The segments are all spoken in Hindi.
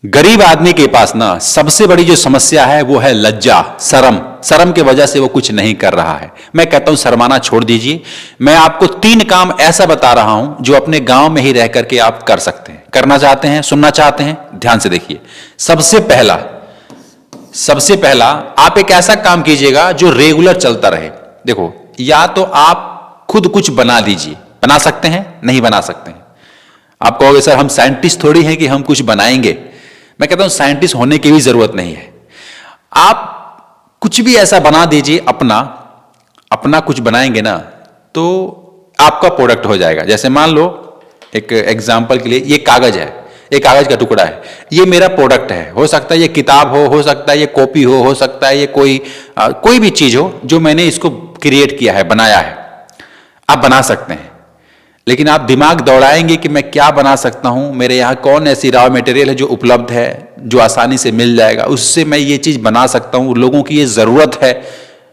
गरीब आदमी के पास ना सबसे बड़ी जो समस्या है वो है लज्जा, शर्म। शर्म की वजह से वो कुछ नहीं कर रहा है। मैं कहता हूं शर्माना छोड़ दीजिए। मैं आपको 3 काम ऐसा बता रहा हूं जो अपने गांव में ही रह करके आप कर सकते हैं। करना चाहते हैं, सुनना चाहते हैं, ध्यान से देखिए। सबसे पहला आप एक ऐसा काम कीजिएगा जो रेगुलर चलता रहे। देखो, या तो आप खुद कुछ बना लीजिए। बना सकते हैं? नहीं बना सकते हैं। आप कहोगे सर हम साइंटिस्ट थोड़ी हैं कि हम कुछ बनाएंगे। मैं कहता हूं साइंटिस्ट होने की भी जरूरत नहीं है। आप कुछ भी ऐसा बना दीजिए, अपना कुछ बनाएंगे ना तो आपका प्रोडक्ट हो जाएगा। जैसे मान लो एक एग्जांपल के लिए, ये कागज है, एक कागज का टुकड़ा है, ये मेरा प्रोडक्ट है। हो सकता है ये किताब हो सकता है ये कॉपी हो सकता है ये कोई भी चीज हो जो मैंने इसको क्रिएट किया है, बनाया है। आप बना सकते हैं, लेकिन आप दिमाग दौड़ाएंगे कि मैं क्या बना सकता हूं, मेरे यहां कौन ऐसी रॉ मटेरियल है जो उपलब्ध है, जो आसानी से मिल जाएगा, उससे मैं ये चीज बना सकता हूं, लोगों की ये जरूरत है।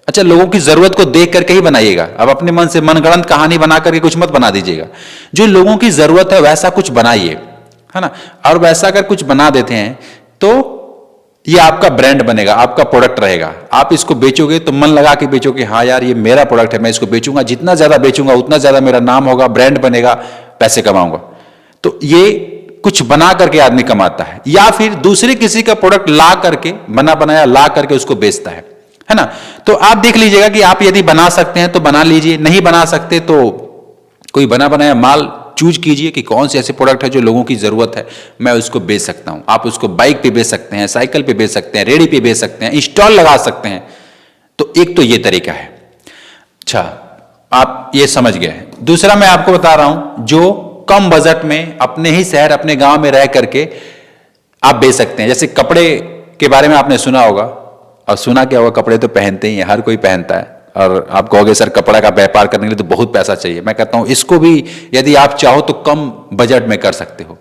अच्छा, लोगों की जरूरत को देख करके ही बनाइएगा। अब अपने मन से मनगढ़ंत कहानी बना करके कुछ मत बना दीजिएगा। जो लोगों की जरूरत है वैसा कुछ बनाइए, है ना। और वैसा अगर कुछ बना देते हैं तो ये आपका ब्रांड बनेगा, आपका प्रोडक्ट रहेगा। आप इसको बेचोगे तो मन लगा के बेचोगे, हाँ यार ये मेरा प्रोडक्ट है, मैं इसको बेचूंगा, जितना ज्यादा बेचूंगा उतना ज्यादा मेरा नाम होगा, ब्रांड बनेगा, पैसे कमाऊंगा। तो ये कुछ बना करके आदमी कमाता है, या फिर दूसरे किसी का प्रोडक्ट ला करके, बना बनाया ला करके उसको बेचता है ना। तो आप देख लीजिएगा कि आप यदि बना सकते हैं तो बना लीजिए, नहीं बना सकते तो कोई बना बनाया माल चूज कीजिए कि कौन से ऐसे प्रोडक्ट है जो लोगों की जरूरत है, मैं उसको बेच सकता हूं। आप उसको बाइक पे बेच सकते हैं, साइकिल पे बेच सकते हैं, रेडी पे बेच सकते हैं, स्टॉल लगा सकते हैं। तो एक तो ये तरीका है। अच्छा, आप ये समझ गए। दूसरा मैं आपको बता रहा हूं जो कम बजट में अपने ही शहर, अपने गांव में रह करके आप बेच सकते हैं। जैसे कपड़े के बारे में आपने सुना होगा, और सुना क्या होगा, कपड़े तो पहनते ही हैं, हर कोई पहनता है। और आप कहोगे सर कपड़ा का व्यापार करने के लिए तो बहुत पैसा चाहिए। मैं कहता हूं इसको भी यदि आप चाहो तो कम बजट में कर सकते हो।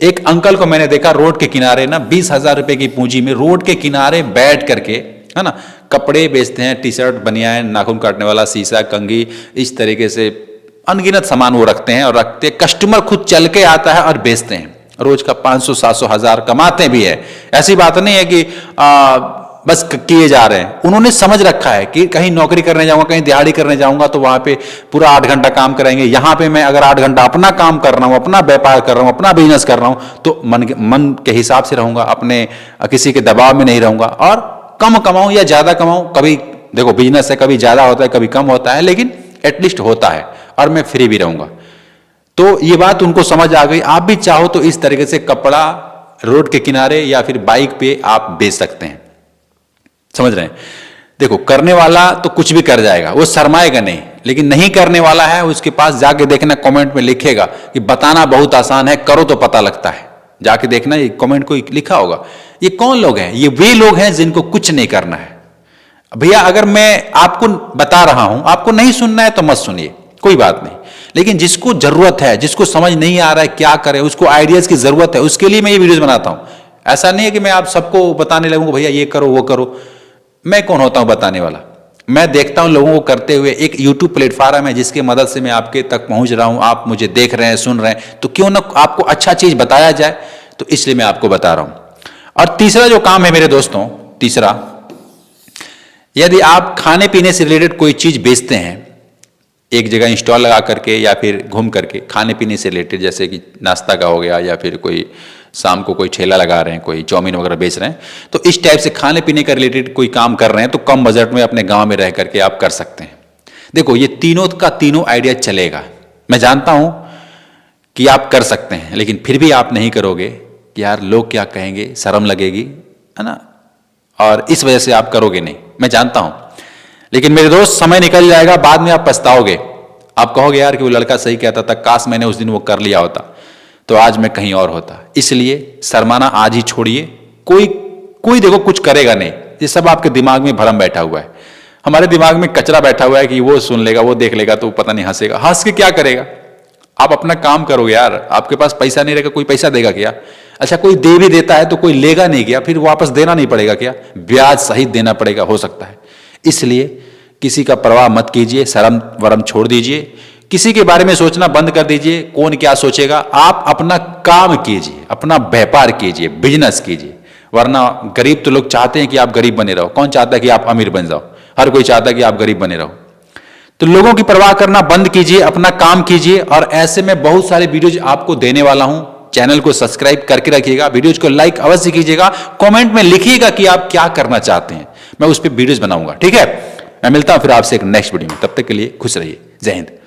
एक अंकल को मैंने देखा रोड के किनारे ना, 20,000 रुपए की पूंजी में रोड के किनारे बैठ करके, है ना, कपड़े बेचते हैं। टी शर्ट, बनियान, नाखून काटने वाला शीशा, कंघी, इस तरीके से अनगिनत सामान वो रखते हैं। और रखते कस्टमर खुद चल के आता है और बेचते हैं। रोज का 500, 700, 1000 कमाते भी है। ऐसी बात नहीं है कि बस किए जा रहे हैं। उन्होंने समझ रखा है कि कहीं नौकरी करने जाऊंगा, कहीं दिहाड़ी करने जाऊंगा तो वहां पे पूरा 8 घंटा काम कराएंगे। यहां पे मैं अगर 8 घंटा अपना काम कर रहा हूं, अपना व्यापार कर रहा हूं, अपना बिजनेस कर रहा हूं, तो मन के हिसाब से रहूंगा, अपने किसी के दबाव में नहीं रहूंगा। और कम कमाऊं या ज्यादा कमाऊं, कभी देखो बिजनेस है, कभी ज्यादा होता है, कभी कम होता है, लेकिन एटलीस्ट होता है, और मैं फ्री भी रहूंगा। तो ये बात उनको समझ आ गई। आप भी चाहो तो इस तरीके से कपड़ा रोड के किनारे या फिर बाइक पे आप बेच सकते हैं। समझ रहे हैं। देखो, करने वाला तो कुछ भी कर जाएगा, वो शर्माएगा नहीं। लेकिन नहीं करने वाला है, उसके पास जाके देखना, कमेंट में लिखेगा कि बताना बहुत आसान है, करो तो पता लगता है। जाके देखना, ये कमेंट को लिखा होगा। ये कौन लोग हैं? ये वे लोग हैं जिनको कुछ नहीं करना है। भैया अगर मैं आपको बता रहा हूं, आपको नहीं सुनना है तो मत सुनिए, कोई बात नहीं। लेकिन जिसको जरूरत है, जिसको समझ नहीं आ रहा है क्या करे, उसको आइडियाज की जरूरत है, उसके लिए मैं ये वीडियोज बनाता हूं। ऐसा नहीं है कि मैं आप सबको बताने लगूंगा भैया ये करो वो करो। मैं कौन होता हूं बताने वाला? मैं देखता हूं लोगों को करते हुए। एक YouTube प्लेटफॉर्म है जिसकी मदद से मैं आपके तक पहुंच रहा हूं, आप मुझे देख रहे हैं, सुन रहे हैं, तो क्यों ना आपको अच्छा चीज बताया जाए, तो इसलिए मैं आपको बता रहा हूं। और तीसरा जो काम है मेरे दोस्तों, तीसरा, यदि आप खाने पीने से रिलेटेड कोई चीज बेचते हैं, एक जगह स्टॉल लगा करके या फिर घूम करके खाने पीने से रिलेटेड, जैसे कि नाश्ता का हो गया, या फिर कोई शाम को कोई ठेला लगा रहे हैं, कोई चाउमीन वगैरह बेच रहे हैं, तो इस टाइप से खाने पीने का रिलेटेड कोई काम कर रहे हैं, तो कम बजट में अपने गांव में रह करके आप कर सकते हैं। देखो, ये तीनों का तीनों आइडिया चलेगा। मैं जानता हूं कि आप कर सकते हैं, लेकिन फिर भी आप नहीं करोगे कि यार लोग क्या कहेंगे, शर्म लगेगी, है ना, और इस वजह से आप करोगे नहीं। मैं जानता हूं, लेकिन मेरे दोस्त समय निकल जाएगा, बाद में आप पछताओगे। आप कहोगे यार कि वो लड़का सही कहता था, काश मैंने उस दिन वो कर लिया होता तो आज मैं कहीं और होता। इसलिए शर्माना आज ही छोड़िए। कोई देखो कुछ करेगा नहीं, ये सब आपके दिमाग में भरम बैठा हुआ है। हमारे दिमाग में कचरा बैठा हुआ है कि वो सुन लेगा, वो देख लेगा तो पता नहीं हंसेगा। हंस के क्या करेगा? आप अपना काम करोगे यार। आपके पास पैसा नहीं रहेगा, कोई पैसा देगा क्या? अच्छा, कोई दे भी देता है तो कोई लेगा नहीं क्या? फिर वापस देना नहीं पड़ेगा क्या? ब्याज सहित देना पड़ेगा, हो सकता है। इसलिए किसी का परवाह मत कीजिए, शर्म वरम छोड़ दीजिए। किसी के बारे में सोचना बंद कर दीजिए, कौन क्या सोचेगा। आप अपना काम कीजिए, अपना व्यापार कीजिए, बिजनेस कीजिए। वरना गरीब तो लोग चाहते हैं कि आप गरीब बने रहो, कौन चाहता है कि आप अमीर बन जाओ? हर कोई चाहता है कि आप गरीब बने रहो। तो लोगों की परवाह करना बंद कीजिए, अपना काम कीजिए। और ऐसे में बहुत सारे वीडियोज आपको देने वाला हूं। चैनल को सब्सक्राइब करके रखिएगा, वीडियोज को लाइक अवश्य कीजिएगा, कमेंट में लिखिएगा कि आप क्या करना चाहते हैं, मैं उस पर वीडियोज बनाऊंगा। ठीक है, मैं मिलता हूं फिर आपसे एक नेक्स्ट वीडियो में। तब तक के लिए खुश रहिए। जय हिंद।